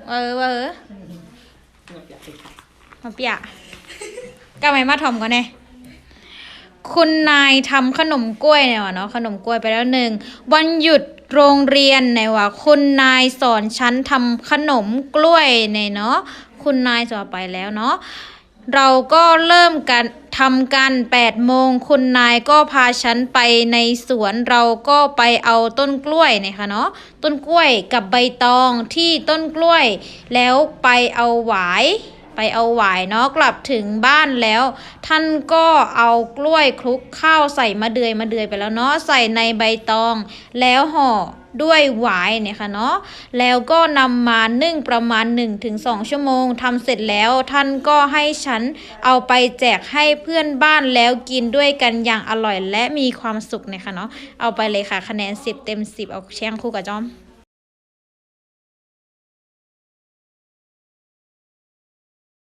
มาเปียกำไมมาทอมก่อนแน่คุณนายทำขนมกล้วยเนี่ยวะเนาะขนมกล้วยไปแล้วหนึ่งวันหยุดโรงเรียนเนี่ยวะคุณนายสอนฉันทำขนมกล้วยเนี่ยเนาะคุณนายสอนไปแล้วเนาะเราก็เริ่มกันทำกัน8 โมงคุณนายก็พาฉันไปในสวนเราก็ไปเอาต้นกล้วยเนี่ยค่ะเนาะต้นกล้วยกับใบตองที่ต้นกล้วยแล้วไปเอาหวายเนาะกลับถึงบ้านแล้วท่านก็เอากล้วยคลุกข้าวใส่มะเดื่อยไปแล้วเนาะใส่ในใบตองแล้วห่อด้วยหวายเนี่ยค่ะเนาะแล้วก็นำมานึ่งประมาณ 1-2 ชั่วโมงทำเสร็จแล้วท่านก็ให้ฉันเอาไปแจกให้เพื่อนบ้านแล้วกินด้วยกันอย่างอร่อยและมีความสุขเนี่ยค่ะเนาะเอาไปเลยค่ะคะแนน10 เต็ม 10เอาแช่งคู่กับจอม